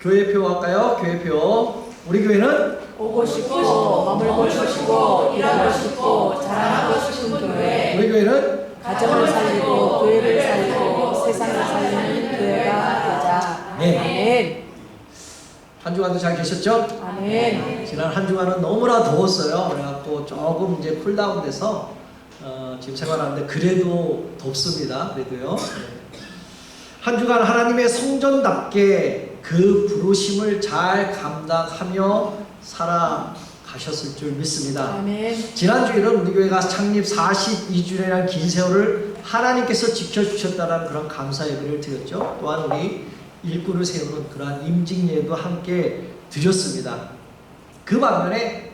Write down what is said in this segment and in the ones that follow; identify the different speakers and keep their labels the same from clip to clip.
Speaker 1: 교회표 할까요? 교회표. 우리 교회는
Speaker 2: 오고 싶고 머물고 싶고 일하고 싶고 자랑하고 싶은 교회.
Speaker 1: 우리 교회는
Speaker 2: 가정을 살리고 교회를 살리고 세상을 살리는 교회가 되자.
Speaker 1: 네.
Speaker 2: 아멘.
Speaker 1: 한 주간도 잘 계셨죠?
Speaker 2: 아멘.
Speaker 1: 지난 한 주간은 너무나 더웠어요. 그래갖고 조금 이제 쿨다운돼서 지금 생활하는데 그래도 덥습니다. 그래도요. 한 주간 하나님의 성전답게 그 부르심을 잘 감당하며 살아가셨을 줄 믿습니다.
Speaker 2: 아멘.
Speaker 1: 지난주에는 우리 교회가 창립 42주년이라는 긴 세월을 하나님께서 지켜주셨다는 그런 감사 예배를 드렸죠. 또한 우리 일꾼을 세우는 그러한 임직 예배도 함께 드렸습니다. 그 반면에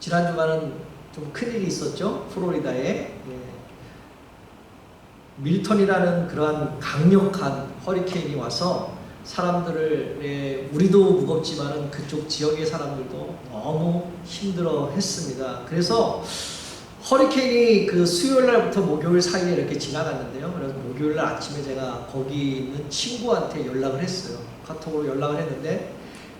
Speaker 1: 지난 주간은 좀 큰일이 있었죠. 플로리다에 밀턴이라는 그러한 강력한 허리케인이 와서 사람들을 우리도 무겁지만은 그쪽 지역의 사람들도 너무 힘들어 했습니다. 그래서 허리케인이 그 수요일 날부터 목요일 사이에 이렇게 지나갔는데요. 그래서 목요일 날 아침에 제가 거기 있는 친구한테 연락을 했어요. 카톡으로 연락을 했는데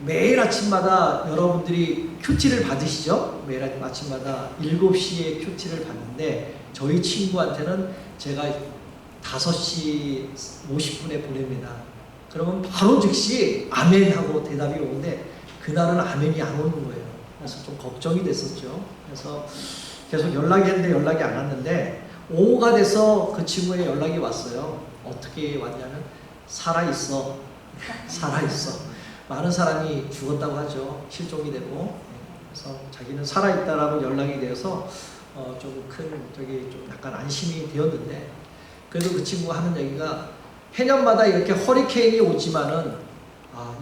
Speaker 1: 매일 아침마다 여러분들이 큐티를 받으시죠? 매일 아침마다 7시에 큐티를 받는데 저희 친구한테는 제가 5시 50분에 보냅니다. 그러면 바로 즉시 아멘 하고 대답이 오는데 그날은 아멘이 안 오는 거예요. 그래서 좀 걱정이 됐었죠. 그래서 계속 연락이 했는데 연락이 안 왔는데 오후가 돼서 그 친구의 연락이 왔어요. 어떻게 왔냐면 살아있어. 살아있어. 많은 사람이 죽었다고 하죠. 실종이 되고. 그래서 자기는 살아있다라고 연락이 되어서 좀 약간 안심이 되었는데 그래도 그 친구가 하는 얘기가 해년마다 이렇게 허리케인이 오지만은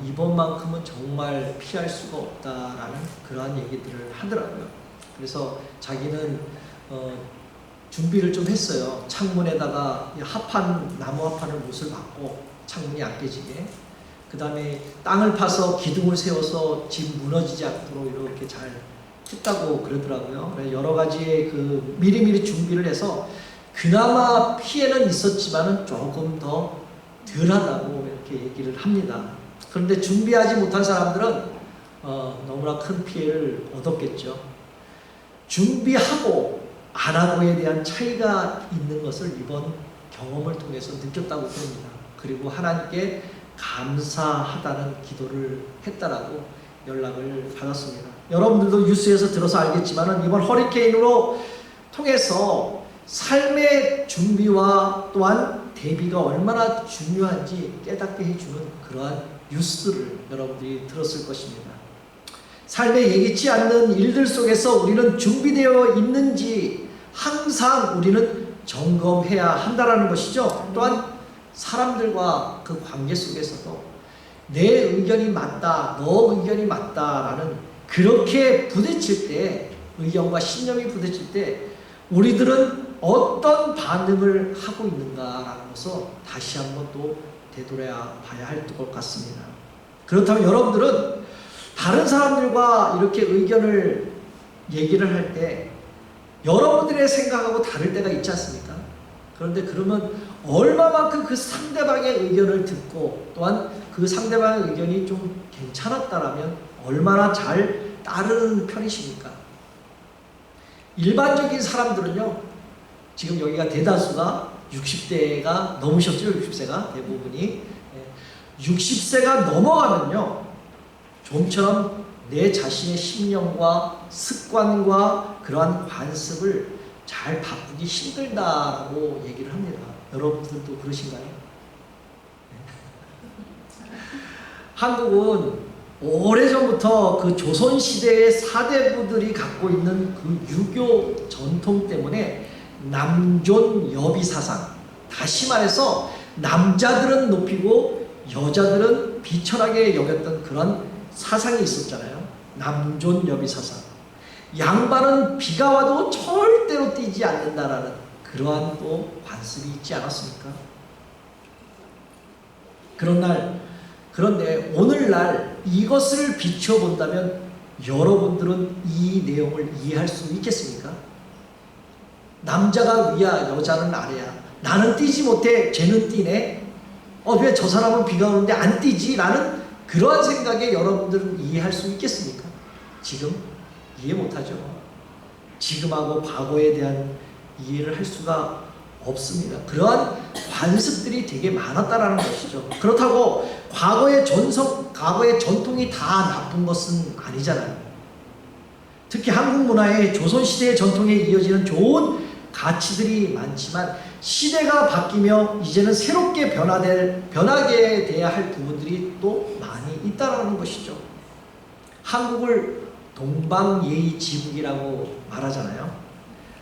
Speaker 1: 이번만큼은 정말 피할 수가 없다라는 그러한 얘기들을 하더라고요. 그래서 자기는 준비를 좀 했어요. 창문에다가 나무 합판을 못을 박고 창문이 안 깨지게. 그 다음에 땅을 파서 기둥을 세워서 집 무너지지 않도록 이렇게 잘 했다고 그러더라고요. 여러 가지의 그 미리미리 준비를 해서 그나마 피해는 있었지만은 조금 더 덜하다고 이렇게 얘기를 합니다. 그런데 준비하지 못한 사람들은 너무나 큰 피해를 얻었겠죠. 준비하고 안 하고에 대한 차이가 있는 것을 이번 경험을 통해서 느꼈다고 합니다. 그리고 하나님께 감사하다는 기도를 했다라고 연락을 받았습니다. 여러분들도 뉴스에서 들어서 알겠지만 이번 허리케인으로 통해서 삶의 준비와 또한 대비가 얼마나 중요한지 깨닫게 해주는 그러한 뉴스를 여러분들이 들었을 것입니다. 삶에 예기치 않는 일들 속에서 우리는 준비되어 있는지 항상 우리는 점검해야 한다는 것이죠. 또한 사람들과 그 관계 속에서도 내 의견이 맞다, 너 의견이 맞다라는 그렇게 부딪힐 때, 의견과 신념이 부딪힐 때 우리들은 어떤 반응을 하고 있는가라는 것을 다시 한번 또 되돌아야 봐야 할 것 같습니다. 그렇다면 여러분들은 다른 사람들과 이렇게 의견을 얘기를 할 때 여러분들의 생각하고 다를 때가 있지 않습니까? 그런데 그러면 얼마만큼 그 상대방의 의견을 듣고 또한 그 상대방의 의견이 좀 괜찮았다라면 얼마나 잘 따르는 편이십니까? 일반적인 사람들은요, 지금 여기가 대다수가 60대가 넘으셨죠? 60세가 대부분이 60세가 넘어가면요, 좀처럼 내 자신의 신념과 습관과 그러한 관습을 잘 바꾸기 힘들다라고 얘기를 합니다. 여러분들도 그러신가요? 한국은 오래전부터 그 조선시대의 사대부들이 갖고 있는 그 유교 전통 때문에 남존여비 사상, 다시 말해서 남자들은 높이고 여자들은 비천하게 여겼던 그런 사상이 있었잖아요. 남존여비 사상. 양반은 비가 와도 절대로 뛰지 않는다라는 그러한 또 관습이 있지 않았습니까? 그런데 오늘날 이것을 비춰본다면 여러분들은 이 내용을 이해할 수 있겠습니까? 남자가 위야, 여자는 아래야. 나는 뛰지 못해, 쟤는 뛰네. 왜 저 사람은 비가 오는데 안 뛰지? 라는 그러한 생각에 여러분들은 이해할 수 있겠습니까? 지금 이해 못하죠. 지금하고 과거에 대한 이해를 할 수가 없습니다. 그러한 관습들이 되게 많았다라는 것이죠. 그렇다고 과거의 전통이 다 나쁜 것은 아니잖아요. 특히 한국 문화의 조선시대의 전통에 이어지는 좋은 가치들이 많지만 시대가 바뀌며 이제는 새롭게 변하게 돼야 할 부분들이 또 많이 있다는 것이죠. 한국을 동방예의지국이라고 말하잖아요.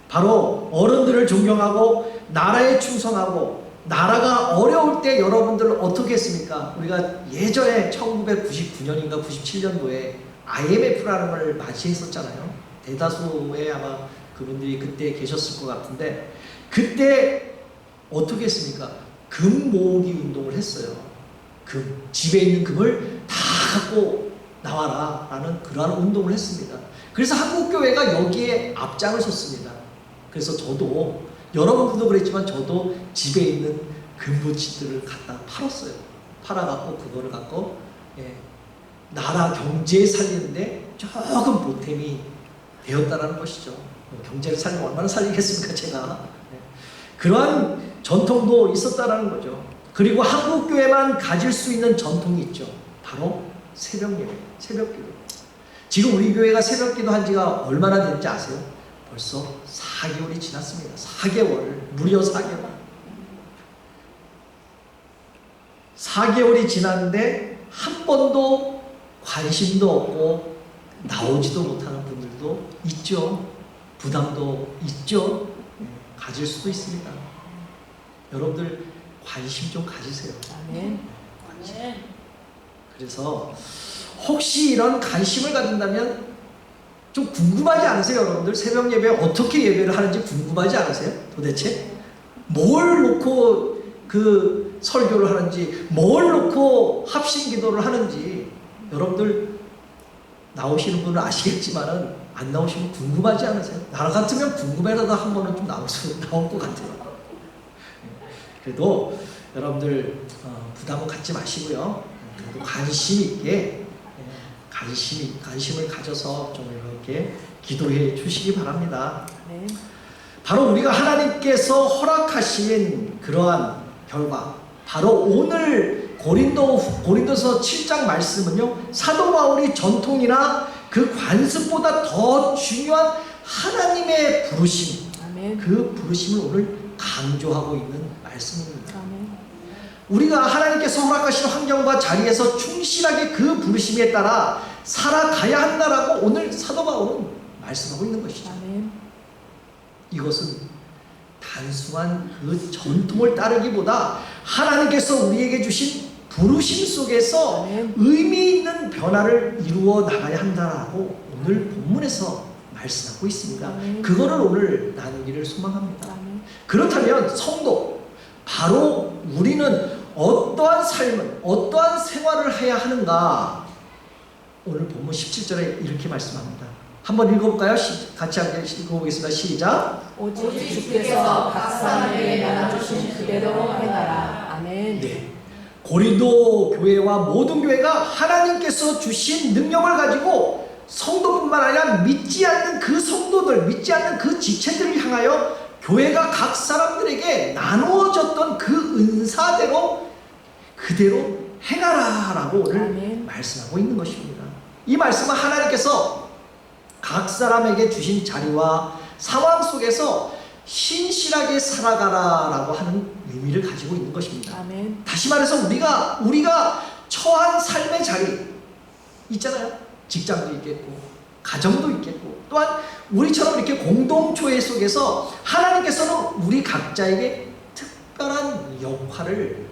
Speaker 1: 바로 어른들을 존경하고 나라에 충성하고, 나라가 어려울 때 여러분들 어떻게 했습니까? 우리가 예전에 1999년인가 97년도에 IMF라는 걸 맞이했었잖아요. 대다수의 아마 그분들이 그때 계셨을 것 같은데, 그때 어떻게 했습니까? 금 모으기 운동을 했어요. 집에 있는 금을 다 갖고 나와라 라는 그러한 운동을 했습니다. 그래서 한국교회가 여기에 앞장을 섰습니다. 그래서 저도, 여러분들도 그랬지만 저도 집에 있는 금부치들을 갖다 팔았어요. 팔아갖고 그거를 갖고 나라 경제에 살리는데 조금 보탬이 되었다라는 것이죠. 경제를 살리면 얼마나 살리겠습니까, 제가. 그러한 전통도 있었다라는 거죠. 그리고 한국교회만 가질 수 있는 전통이 있죠. 바로 새벽예배, 새벽기도. 지금 우리 교회가 새벽기도 한 지가 얼마나 됐는지 아세요? 벌써 4개월이 지났습니다. 4개월, 무려 4개월. 4개월이 지났는데 한 번도 관심도 없고 나오지도 못하는 분들도 있죠. 부담도 있죠. 가질 수도 있습니다. 여러분들 관심 좀 가지세요.
Speaker 2: 아멘.
Speaker 1: 관심. 그래서 혹시 이런 관심을 가진다면 좀 궁금하지 않으세요, 여러분들? 새벽 예배 어떻게 예배를 하는지 궁금하지 않으세요? 도대체 뭘 놓고 그 설교를 하는지, 뭘 놓고 합심 기도를 하는지 여러분들 나오시는 분은 아시겠지만은 안 나오시면 궁금하지 않으세요? 나 같으면 궁금해라도 한 번은 좀 나올 것 같아요. 그래도 여러분들 부담은 갖지 마시고요. 그래도 관심 있게 관심을 가져서 좀 이렇게 기도해 주시기 바랍니다.
Speaker 2: 네.
Speaker 1: 바로 우리가 하나님께서 허락하신 그러한 결과, 바로 오늘 고린도서 7장 말씀은요, 사도 바울이 전통이나 그 관습보다 더 중요한 하나님의 부르심,
Speaker 2: 아멘.
Speaker 1: 그 부르심을 오늘 강조하고 있는 말씀입니다.
Speaker 2: 아멘.
Speaker 1: 우리가 하나님께서 허락하신 환경과 자리에서 충실하게 그 부르심에 따라 살아가야 한다라고 오늘 사도 바울은 말씀하고 있는 것이죠.
Speaker 2: 아멘.
Speaker 1: 이것은 단순한 그 전통을 따르기보다 하나님께서 우리에게 주신 부르심 속에서
Speaker 2: 아멘.
Speaker 1: 의미 있는 변화를 이루어 나가야 한다라고 오늘 본문에서 말씀하고 있습니다.
Speaker 2: 아멘.
Speaker 1: 그거를 오늘 나누기를 소망합니다.
Speaker 2: 아멘.
Speaker 1: 그렇다면 성도, 바로 우리는 어떠한 삶을, 어떠한 생활을 해야 하는가? 오늘 본문 17절에 이렇게 말씀합니다. 한번 읽어볼까요? 같이 함께 읽어보겠습니다. 시작.
Speaker 2: 오직 주께서 각 사람에게 나눠주신 그대로 행하라. 아멘.
Speaker 1: 네. 고린도 교회와 모든 교회가 하나님께서 주신 능력을 가지고 성도뿐만 아니라 믿지 않는 그 성도들, 믿지 않는 그 지체들을 향하여 교회가 각 사람들에게 나누어졌던 그 은사대로 그대로 행하라 라고 오늘
Speaker 2: 아멘.
Speaker 1: 말씀하고 있는 것입니다. 이 말씀은 하나님께서 각 사람에게 주신 자리와 상황 속에서 신실하게 살아가라 라고 하는 의미를 가지고 있는 것입니다.
Speaker 2: 아멘.
Speaker 1: 다시 말해서 우리가 처한 삶의 자리 있잖아요. 직장도 있겠고 가정도 있겠고, 또한 우리처럼 이렇게 공동체회 속에서 하나님께서는 우리 각자에게 특별한 역할을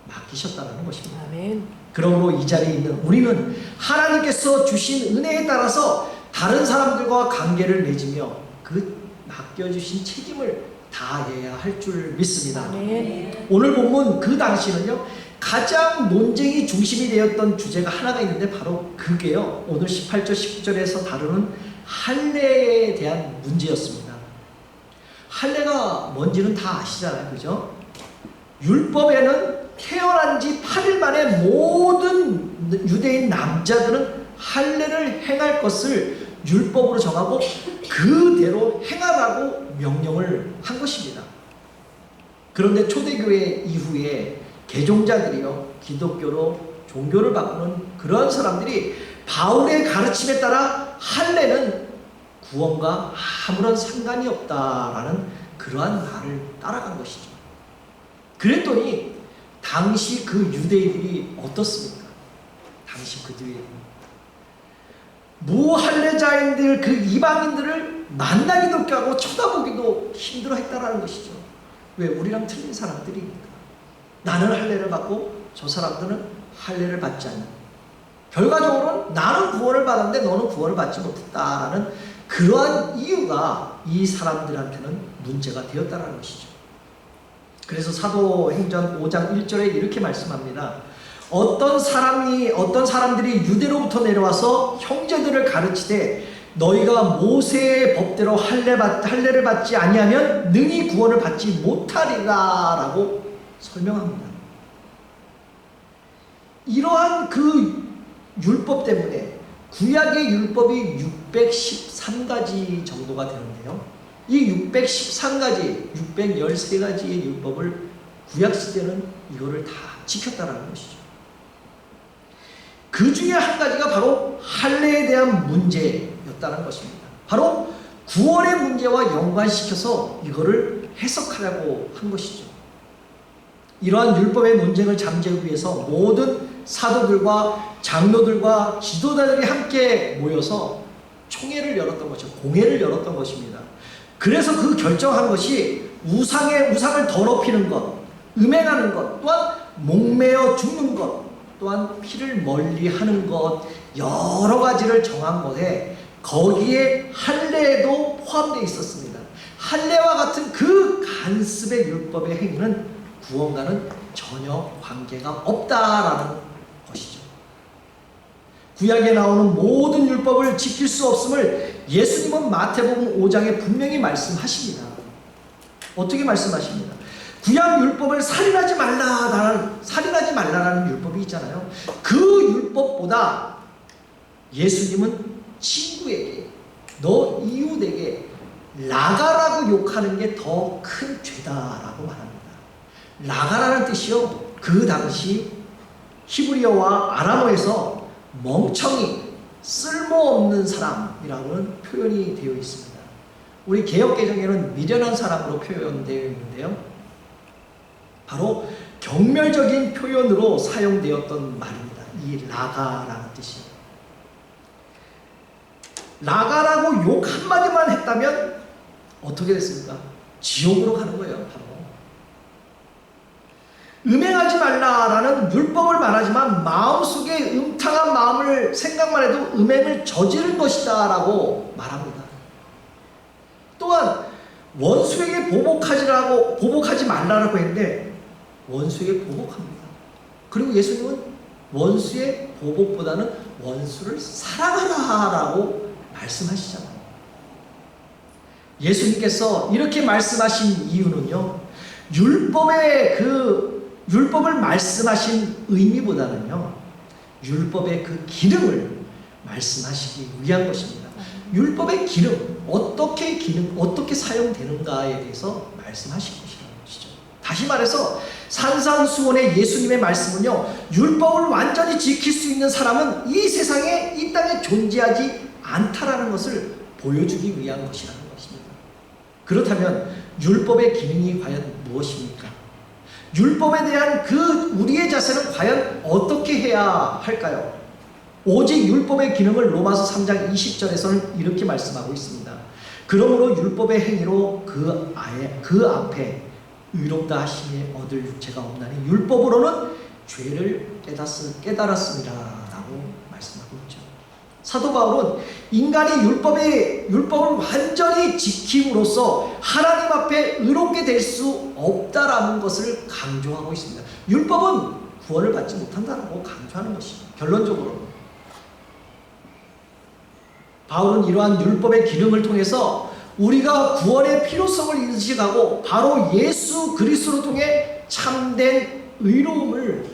Speaker 1: 맡기셨다는 것입니다.
Speaker 2: 아멘.
Speaker 1: 그러므로 이 자리에 있는 우리는 하나님께서 주신 은혜에 따라서 다른 사람들과 관계를 맺으며 그 맡겨주신 책임을 다해야 할 줄 믿습니다.
Speaker 2: 아멘.
Speaker 1: 오늘 본문 그 당시는요, 가장 논쟁이 중심이 되었던 주제가 하나가 있는데 바로 그게요, 오늘 18절 19절에서 다루는 할례에 대한 문제였습니다. 할례가 뭔지는 다 아시잖아요, 그죠? 율법에는 태어난 지 8일 만에 모든 남자들은 할례를 행할 것을 율법으로 정하고 그대로 행하라고 명령을 한 것입니다. 그런데 초대교회 이후에 개종자들이요, 기독교로 종교를 바꾸는 그런 사람들이 바울의 가르침에 따라 할례는 구원과 아무런 상관이 없다라는 그러한 말을 따라간 것이죠. 그랬더니 당시 그 유대인들이 어떻습니까? 당시 그들이 무할례자인들, 그 이방인들을 만나기도 하고 쳐다보기도 힘들어했다라는 것이죠. 왜? 우리랑 틀린 사람들이니까. 나는 할례를 받고 저 사람들은 할례를 받지 않는. 결과적으로는 나는 구원을 받았는데 너는 구원을 받지 못했다라는 그러한 이유가 이 사람들한테는 문제가 되었다는 것이죠. 그래서 사도행전 5장 1절에 이렇게 말씀합니다. 어떤 사람들이 유대로부터 내려와서 형제들을 가르치되 너희가 모세의 법대로 할례를 받지 아니하면 능히 구원을 받지 못하리라 라고 설명합니다. 이러한 그 율법 때문에 구약의 율법이 613가지 정도가 되는데요. 이 613가지, 613가지의 율법을 구약시대는 이거를 다 지켰다라는 것이죠. 그 중에 한 가지가 바로 할례에 대한 문제였다는 것입니다. 바로 구원의 문제와 연관시켜서 이거를 해석하려고 한 것이죠. 이러한 율법의 논쟁을 잠재우기 위해서 모든 사도들과 장로들과 지도자들이 함께 모여서 총회를 열었던 것이죠. 공회를 열었던 것입니다. 그래서 그 결정한 것이 우상을 더럽히는 것, 음행하는 것, 또한 목매어 죽는 것, 또한 피를 멀리하는 것, 여러 가지를 정한 것에 거기에 할례도 포함되어 있었습니다. 할례와 같은 그 간습의 율법의 행위는 구원과는 전혀 관계가 없다라는 것이죠. 구약에 나오는 모든 율법을 지킬 수 없음을 예수님은 마태복음 5장에 분명히 말씀하십니다. 어떻게 말씀하십니까? 구약 율법을 살인하지 말라라는 율법이 있잖아요. 그 율법보다 예수님은 친구에게, 너 이웃에게 라가라고 욕하는 게 더 큰 죄다라고 말합니다. 라가라는 뜻이요, 그 당시 히브리어와 아람어에서 멍청이, 쓸모없는 사람이라고는 표현이 되어 있습니다. 우리 개역개정에는 미련한 사람으로 표현되어 있는데요, 바로 경멸적인 표현으로 사용되었던 말입니다. 이 라가라는 뜻이. 라가라고 욕 한마디만 했다면 어떻게 됐습니까? 지옥으로 가는 거예요. 바로 음행하지 말라라는 율법을 말하지만 마음속에 음탕한 마음을 생각만 해도 음행을 저지른 것이다 라고 말합니다. 또한 원수에게 보복하지 말라라고 했는데 원수에게 보복합니다. 그리고 예수님은 원수의 보복보다는 원수를 사랑하라라고 말씀하시잖아요. 예수님께서 이렇게 말씀하신 이유는요, 율법을 말씀하신 의미보다는요, 율법의 그 기능을 말씀하시기 위한 것입니다. 율법의 기능, 어떻게 사용되는가에 대해서 말씀하신 것이라는 것이죠. 다시 말해서 산상수훈의 예수님의 말씀은요, 율법을 완전히 지킬 수 있는 사람은 이 세상에, 이 땅에 존재하지 않다라는 것을 보여주기 위한 것이라는 것입니다. 그렇다면 율법의 기능이 과연 무엇입니까? 율법에 대한 우리의 자세는 과연 어떻게 해야 할까요? 오직 율법의 기능을 로마서 3장 20절에서는 이렇게 말씀하고 있습니다. 그러므로 율법의 행위로 그 앞에 의롭다 하심에 얻을 육체가 없나니 율법으로는 죄를 깨달았습니다 라고 말씀하고 있죠. 사도 바울은 인간이 율법을 완전히 지킴으로써 하나님 앞에 의롭게 될 수 없다라는 것을 강조하고 있습니다. 율법은 구원을 받지 못한다라고 강조하는 것이죠. 결론적으로 바울은 이러한 율법의 기능을 통해서 우리가 구원의 필요성을 인식하고 바로 예수 그리스도를 통해 참된 의로움을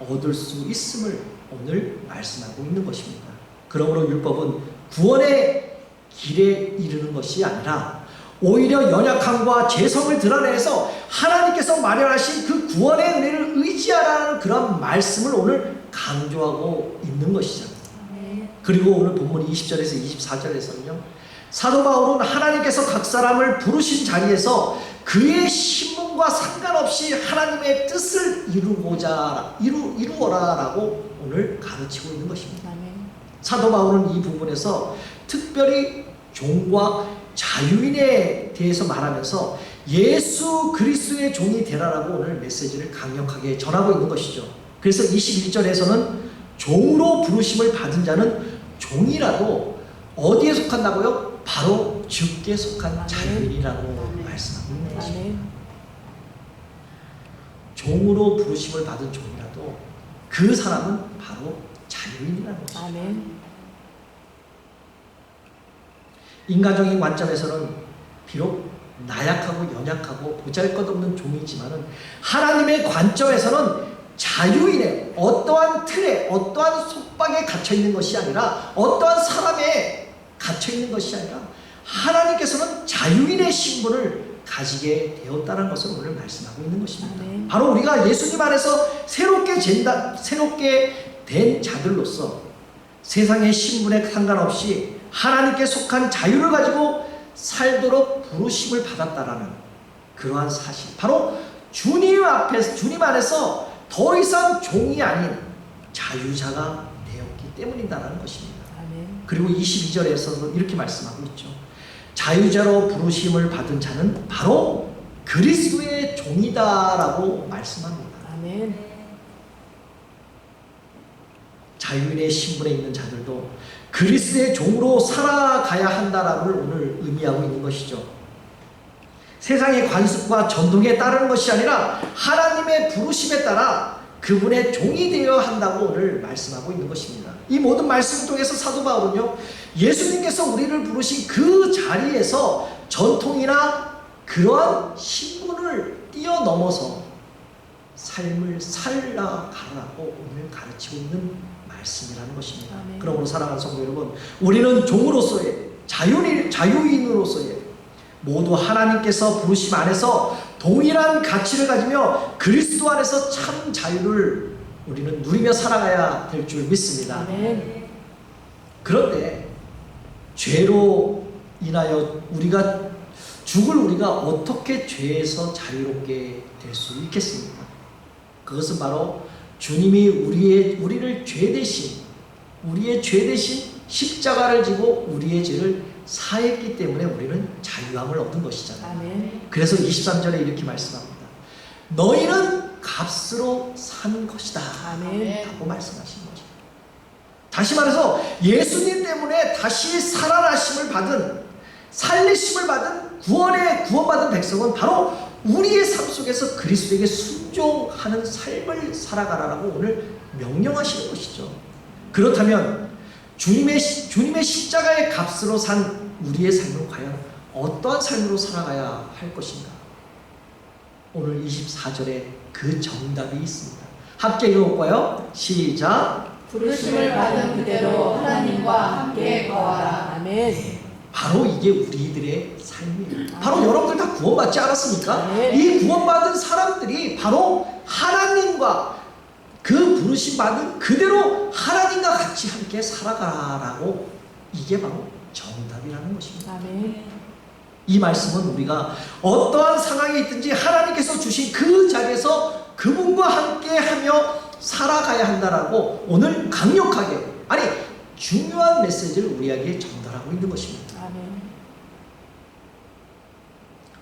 Speaker 1: 얻을 수 있음을 오늘 말씀하고 있는 것입니다. 그러므로 율법은 구원의 길에 이르는 것이 아니라 오히려 연약함과 죄성을 드러내서 하나님께서 마련하신 그 구원의 은혜를 의지하라는 그런 말씀을 오늘 강조하고 있는 것이죠. 그리고 오늘 본문 20절에서 24절에서는요, 사도 바울은 하나님께서 각 사람을 부르신 자리에서 그의 신분과 상관없이 하나님의 뜻을 이루어라라고 오늘 가르치고 있는 것입니다. 사도 바울은 이 부분에서 특별히 종과 자유인에 대해서 말하면서 예수 그리스도의 종이 되라라고 오늘 메시지를 강력하게 전하고 있는 것이죠. 그래서 21절에서는 종으로 부르심을 받은 자는 종이라도 어디에 속한다고요? 바로 주께 속한 자유인이라고 말씀하고 있는 것입니다. 종으로 부르심을 받은 종이라도 그 사람은 바로 자유인이라는 것입니다. 인간적인 관점에서는 비록 나약하고 연약하고 보잘것없는 종이지만은 하나님의 관점에서는 자유인의 어떠한 틀에 어떠한 속박에 갇혀있는 것이 아니라 어떠한 사람에 갇혀있는 것이 아니라 하나님께서는 자유인의 신분을 가지게 되었다는 것을 오늘 말씀하고 있는 것입니다. 바로 우리가 예수님 안에서 새롭게 된 자들로서 세상의 신분에 상관없이 하나님께 속한 자유를 가지고 살도록 부르심을 받았다라는 그러한 사실, 바로 주님 안에서 더 이상 종이 아닌 자유자가 되었기 때문이다라는 것입니다. 그리고 22절에서도 이렇게 말씀하고 있죠. 자유자로 부르심을 받은 자는 바로 그리스도의 종이다라고 말씀합니다. 자유인의 신분에 있는 자들도 그리스도의 종으로 살아가야 한다라는 오늘 의미하고 있는 것이죠. 세상의 관습과 전통에 따르는 것이 아니라 하나님의 부르심에 따라 그분의 종이 되어야 한다고 오늘 말씀하고 있는 것입니다. 이 모든 말씀을 통해서 사도 바울은요, 예수님께서 우리를 부르신 그 자리에서 전통이나 그러한 신분을 뛰어넘어서 삶을 살아가라고 오늘 가르치고 있는 말씀이라는 것입니다. 그러므로 사랑하는 성도 여러분, 우리는 종으로서의 자유인으로서의 모두 하나님께서 부르심 안에서 동일한 가치를 가지며 그리스도 안에서 참 자유를 우리는 누리며 살아가야 될 줄 믿습니다. 그런데 죄로 인하여 죽을 우리가 어떻게 죄에서 자유롭게 될 수 있겠습니까? 그것은 바로 주님이 우리의 죄 대신 십자가를 지고 우리의 죄를 사했기 때문에 우리는 자유함을 얻은 것이잖아요. 그래서 23절에 이렇게 말씀합니다. 너희는 값으로 산 것이다 라고 말씀하신 거죠. 다시 말해서 예수님 때문에 다시 살아나심을 받은, 살리심을 받은, 구원받은 백성은 바로 우리의 삶 속에서 그리스도에게 순종하는 삶을 살아가라고 오늘 명령하시는 것이죠. 그렇다면 주님의 십자가의 값으로 산 우리의 삶은 과연 어떠한 삶으로 살아가야 할 것인가? 오늘 24절에 그 정답이 있습니다. 함께 읽어볼까요? 시작!
Speaker 2: 부르심을 받은 그대로 하나님과 함께 거하라.
Speaker 1: 바로 이게 우리들의 삶이에요. 바로 여러분들 다 구원받지 않았습니까? 이 구원받은 사람들이 바로 하나님과 그 부르심 받은 그대로 하나님과 같이 함께 살아가라고, 이게 바로 정답이라는 것입니다. 이 말씀은 우리가 어떠한 상황이 있든지 하나님께서 주신 그 자리에서 그분과 함께 하며 살아가야 한다라고 오늘 강력하게, 아니 중요한 메시지를 우리에게 전달하고 있는 것입니다.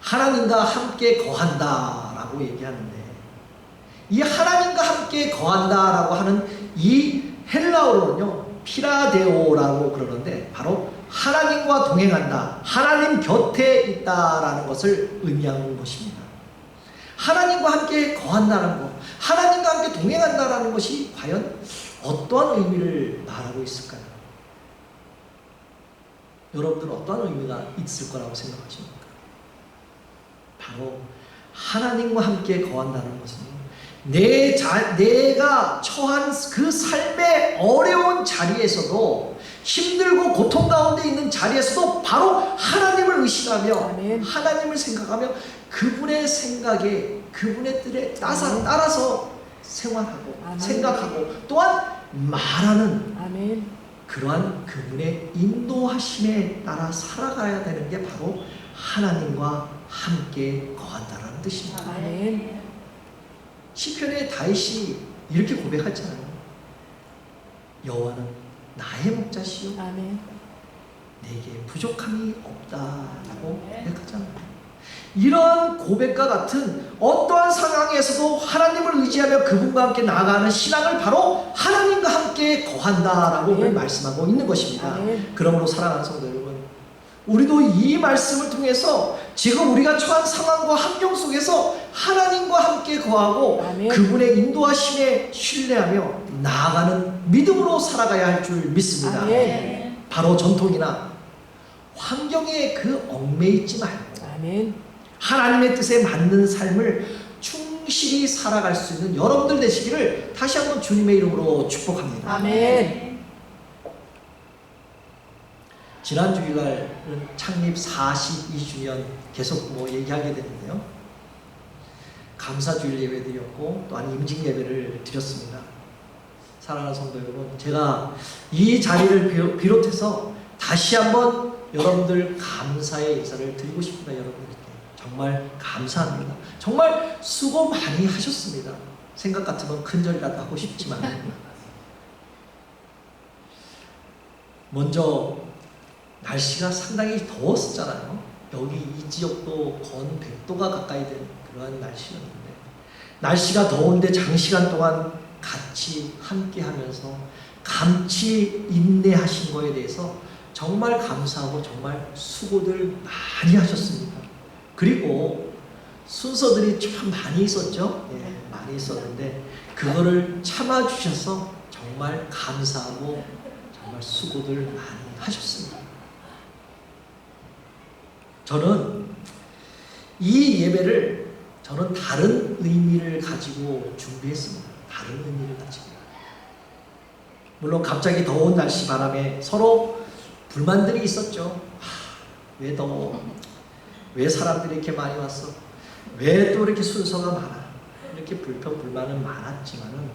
Speaker 1: 하나님과 함께 거한다라고 얘기하는데, 이 하나님과 함께 거한다라고 하는 이 헬라어로는요, 피라데오라고 그러는데 바로 하나님과 동행한다, 하나님 곁에 있다라는 것을 의미하는 것입니다. 하나님과 함께 거한다는 것, 하나님과 함께 동행한다라는 것이 과연 어떠한 의미를 말하고 있을까요? 여러분들은 어떠한 의미가 있을 거라고 생각하십니까? 바로 하나님과 함께 거한다는 것은 내가 처한 그 삶의 어려운 자리에서도, 힘들고 고통 가운데 있는 자리에서도 바로 하나님을 의식하며
Speaker 2: 아멘.
Speaker 1: 하나님을 생각하며 그분의 생각에, 그분의 뜻에 따라서 생활하고
Speaker 2: 아멘.
Speaker 1: 생각하고 또한 말하는
Speaker 2: 아멘.
Speaker 1: 그러한 그분의 인도하심에 따라 살아가야 되는 게 바로 하나님과 함께 거한다는 뜻입니다.
Speaker 2: 아멘.
Speaker 1: 시편의 다윗이 이렇게 고백하잖아요. 여호와는 나의 목자시요
Speaker 2: 아멘.
Speaker 1: 내게 부족함이 없다라고 고백하잖아요. 이러한 고백과 같은 어떠한 상황에서도 하나님을 의지하며 그분과 함께 나아가는 신앙을 바로 하나님과 함께 거한다라고 오늘 말씀하고 있는 것입니다.
Speaker 2: 아멘.
Speaker 1: 그러므로 사랑하는 성도 여러분, 우리도 이 말씀을 통해서 지금 우리가 처한 상황과 환경 속에서 하나님과 함께 거하고
Speaker 2: 아멘.
Speaker 1: 그분의 인도하심에 신뢰하며 나아가는 믿음으로 살아가야 할 줄 믿습니다.
Speaker 2: 아멘.
Speaker 1: 바로 전통이나 환경에 그 얽매이지 있지 말고
Speaker 2: 아멘.
Speaker 1: 하나님의 뜻에 맞는 삶을 충실히 살아갈 수 있는 여러분들 되시기를 다시 한번 주님의 이름으로 축복합니다.
Speaker 2: 아멘.
Speaker 1: 지난 주일날은 창립 42주년 계속 얘기하게 되는데요. 감사주일 예배 드렸고 또한 임직 예배를 드렸습니다. 사랑하는 성도 여러분, 제가 이 자리를 비롯해서 다시 한번 여러분들 감사의 인사를 드리고 싶습니다. 여러분들께 정말 감사합니다. 정말 수고 많이 하셨습니다. 생각 같으면 큰절이라도 하고 싶지만 먼저 날씨가 상당히 더웠었잖아요. 여기 이 지역도 건 100도가 가까이 된 그러한 날씨였는데, 날씨가 더운데 장시간 동안 같이 함께 하면서 감치 인내하신 거에 대해서 정말 감사하고 정말 수고들 많이 하셨습니다. 그리고 순서들이 참 많이 있었죠. 예, 많이 있었는데 그거를 참아주셔서 정말 감사하고 정말 수고들 많이 하셨습니다. 저는 이 예배를 다른 의미를 가지고 준비했습니다. 다른 의미를 가지고. 물론 갑자기 더운 날씨 바람에 서로 불만들이 있었죠. 왜 더워? 왜 사람들이 이렇게 많이 왔어? 왜 또 이렇게 순서가 많아? 이렇게 불평불만은 많았지만은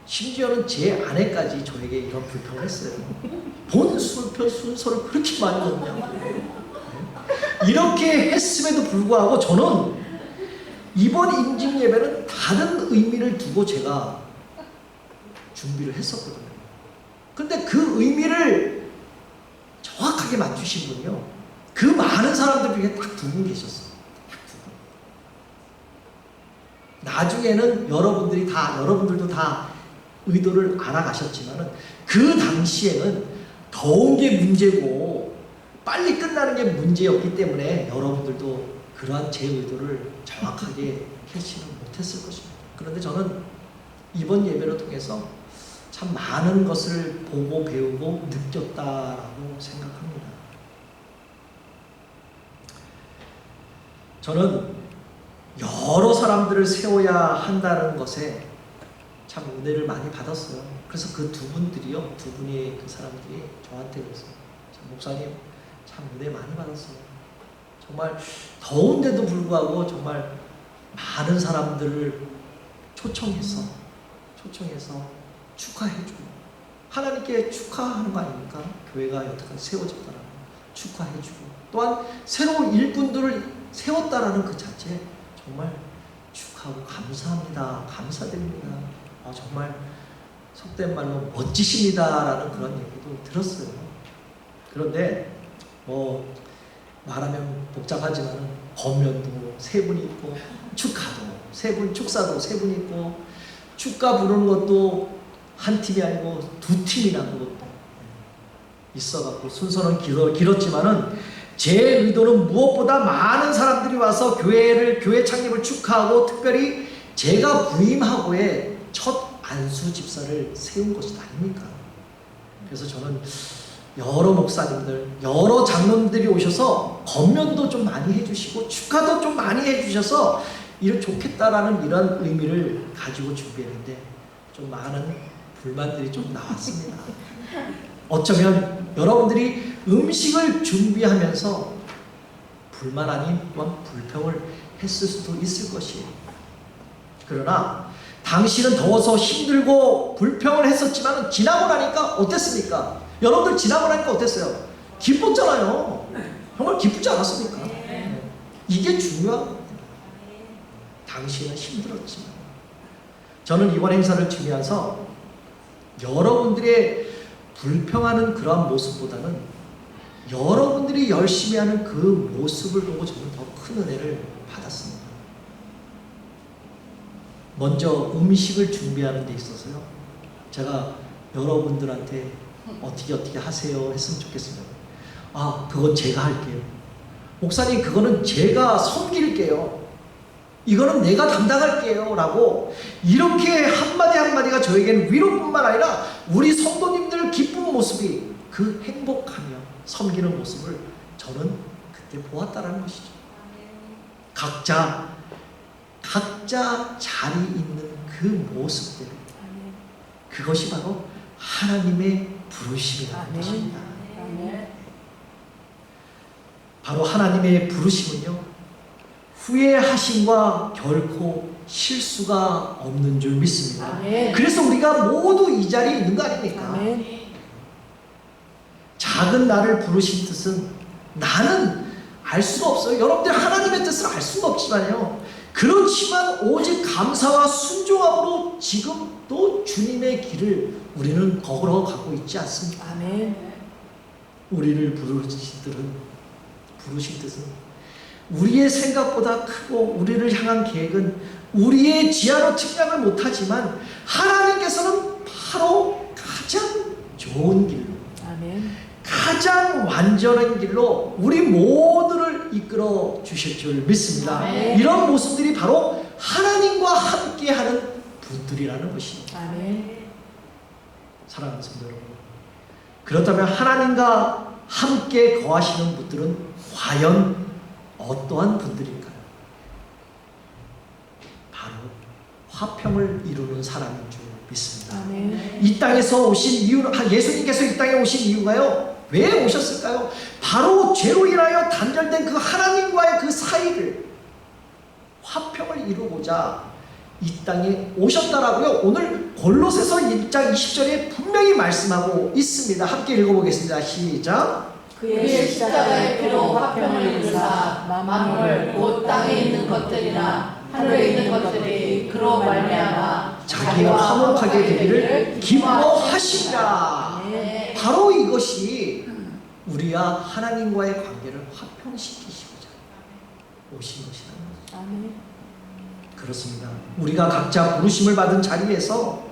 Speaker 1: 심지어는 제 아내까지 저에게 이런 불평을 했어요. 본 순서를 그렇게 많이 넣냐고. 이렇게 했음에도 불구하고 저는 이번 임직 예배는 다른 의미를 두고 제가 준비를 했었거든요. 근데 그 의미를 정확하게 맞추신 분이요, 그 많은 사람들 중에 딱 2분 계셨어요. 딱 2분. 나중에는 여러분들도 다 의도를 알아가셨지만은 그 당시에는 더운 게 문제고 빨리 끝나는 게 문제였기 때문에 여러분들도 그러한 제 의도를 정확하게 캐치는 못했을 것입니다. 그런데 저는 이번 예배를 통해서 참 많은 것을 보고 배우고 느꼈다라고 생각합니다. 저는 여러 사람들을 세워야 한다는 것에 참 은혜를 많이 받았어요. 그래서 그 2분들이요, 2분의 그 사람들이 저한테 그랬어요. 목사님, 참 은혜 많이 받았어요. 정말 더운데도 불구하고 정말 많은 사람들을 초청해서 축하해주고, 하나님께 축하하는 거 아닙니까? 교회가 여태까지 세워졌다라는 거 축하해주고, 또한 새로운 일꾼들을 세웠다라는 그 자체 정말 축하하고 감사합니다, 감사드립니다, 정말 속된 말로 멋지십니다라는 그런 얘기도 들었어요. 그런데 말하면 복잡하지만 권면도 3분이 있고, 축사도 3분 있고, 축가 부르는 것도 한 팀이 아니고 2팀이나 그것도 있어갖고 순서는 길었지만은 제 의도는 무엇보다 많은 사람들이 와서 교회 창립을 축하하고 특별히 제가 부임하고의 첫 안수 집사를 세운 것이 아닙니까? 그래서 저는 여러 목사님들, 여러 장로님들이 오셔서 권면도 좀 많이 해주시고 축하도 좀 많이 해주셔서 이런 좋겠다라는 이런 의미를 가지고 준비했는데 좀 많은 불만들이 좀 나왔습니다. 어쩌면 여러분들이 음식을 준비하면서 불만 아닌 또한 불평을 했을 수도 있을 것이에요. 그러나 당신은 더워서 힘들고 불평을 했었지만 지나고 나니까 어땠습니까? 여러분들 지나고 나니까 어땠어요? 기뻤잖아요. 정말 기쁘지 않았습니까? 이게 중요한 겁니다. 당신은 힘들었지만. 저는 이번 행사를 준비하면서 여러분들의 불평하는 그러한 모습보다는 여러분들이 열심히 하는 그 모습을 보고 저는 더 큰 은혜를 받았습니다. 먼저 음식을 준비하는 데 있어서요, 제가 여러분들한테 어떻게 하세요 했으면 좋겠습니다. 아, 그건 제가 할게요. 목사님, 그거는 제가 섬길게요. 이거는 내가 담당할게요. 라고 이렇게 한마디 한마디가 저에게는 위로뿐만 아니라 우리 성도님들 기쁜 모습이 그 행복하며 섬기는 모습을 저는 그때 보았다라는 것이죠. 각자 자리 있는 그 모습들, 그것이 바로 하나님의 부르심이라는 것입니다. 바로 하나님의 부르심은요, 후회하심과 결코 실수가 없는 줄 믿습니다.
Speaker 2: 아멘.
Speaker 1: 그래서 우리가 모두 이 자리에 있는 거 아닙니까?
Speaker 2: 아멘.
Speaker 1: 작은 나를 부르신 뜻은 나는 알 수가 없어요. 여러분들 하나님의 뜻을 알 수가 없지만요, 그렇지만 오직 감사와 순종함으로 지금 또 주님의 길을 우리는 걸어가고 있지 않습니까?
Speaker 2: 아멘.
Speaker 1: 우리를 부르신 뜻은 우리의 생각보다 크고 우리를 향한 계획은 우리의 지혜로 측량을 못하지만 하나님께서는 바로 가장 좋은 길로,
Speaker 2: 아멘.
Speaker 1: 가장 완전한 길로 우리 모두를 이끌어 주실 줄 믿습니다.
Speaker 2: 아멘.
Speaker 1: 이런 모습들이 바로 하나님과 함께하는 분들이라는 것입니다.
Speaker 2: 아멘.
Speaker 1: 사랑하는 성도 여러분, 그렇다면 하나님과 함께 거하시는 분들은 과연 어떠한 분들일까요? 바로 화평을 이루는 사람인 줄 믿습니다.
Speaker 2: 아멘.
Speaker 1: 이 땅에서 오신 이유, 예수님께서 이 땅에 오신 이유가요, 왜 오셨을까요? 바로 죄로 인하여 단절된 그 하나님과의 그 사이를 화평을 이루고자 이 땅에 오셨다라고요, 오늘 골로새서 1장 20절에 분명히 말씀하고 있습니다. 함께 읽어보겠습니다. 시작.
Speaker 2: 그의 십자가의 피로 화평을 이루사 만물 곧 땅에 있는 것들이나 하늘에 있는 것들이 그로 말미암아
Speaker 1: 자기와 화목하게 되기를 기뻐하시라.
Speaker 2: 네.
Speaker 1: 바로 이것이 우리와 하나님과의 관계를 화평시키시고자 오신 것이라는 거죠.
Speaker 2: 아멘.
Speaker 1: 그렇습니다. 우리가 각자 부르심을 받은 자리에서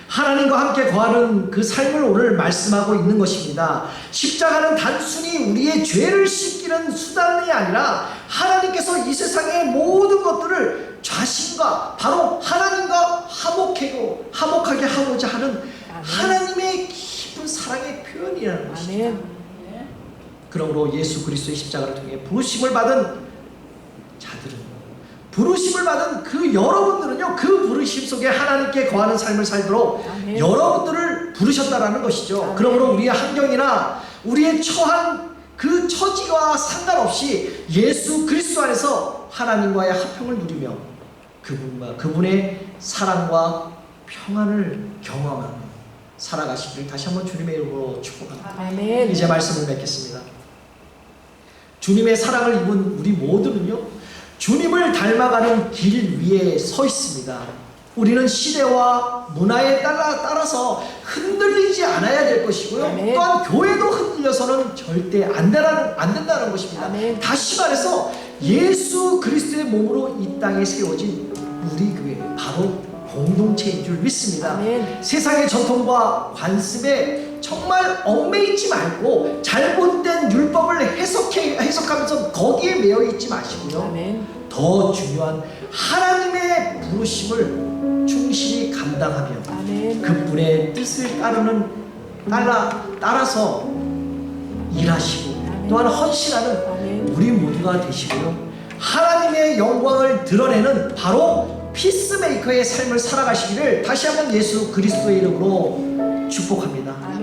Speaker 1: 하나님과 함께 거하는 그 삶을 오늘 말씀하고 있는 것입니다. 십자가는 단순히 우리의 죄를 씻기는 수단이 아니라 하나님께서 이 세상의 모든 것들을 자신과 바로 하나님과 화목하게 하고자 하는 하나님의 깊은 사랑의 표현이라는 것입니다.
Speaker 2: 아멘.
Speaker 1: 그러므로 예수 그리스도의 십자가를 통해 부르심을 받은 자들은, 부르심을 받은 그 여러분들은요, 그 부르심 속에 하나님께 거하는 삶을 살도록
Speaker 2: 아멘.
Speaker 1: 여러분들을 부르셨다라는 것이죠.
Speaker 2: 아멘.
Speaker 1: 그러므로 우리의 환경이나 우리의 처한 그 처지와 상관없이 예수 그리스도 안에서 하나님과의 화평을 누리며 그분의 사랑과 평안을 경험하며 살아가시기를 다시 한번 주님의 이름으로 축복합니다.
Speaker 2: 아멘.
Speaker 1: 이제 말씀을 맺겠습니다. 주님의 사랑을 입은 우리 모두는요, 주님을 닮아가는 길 위에 서 있습니다. 우리는 시대와 문화에 따라서 흔들리지 않아야 될 것이고요,
Speaker 2: 아멘.
Speaker 1: 또한 교회도 흔들려서는 절대 안 된다는 것입니다.
Speaker 2: 아멘.
Speaker 1: 다시 말해서 예수 그리스도의 몸으로 이 땅에 세워진 우리 교회, 바로 공동체인 줄 믿습니다.
Speaker 2: 아멘.
Speaker 1: 세상의 전통과 관습에 정말 얽매이지 말고 잘못된 율법을 해석하면서 거기에 매여 있지 마시고요,
Speaker 2: 아멘.
Speaker 1: 더 중요한 하나님의 부르심을 충실히 감당하며
Speaker 2: 아멘.
Speaker 1: 그분의 뜻을 따라서 일하시고
Speaker 2: 아멘.
Speaker 1: 또한 헌신하는
Speaker 2: 아멘.
Speaker 1: 우리 모두가 되시고요, 하나님의 영광을 드러내는 바로 피스메이커의 삶을 살아가시기를 다시 한번 예수 그리스도의 이름으로 축복합니다.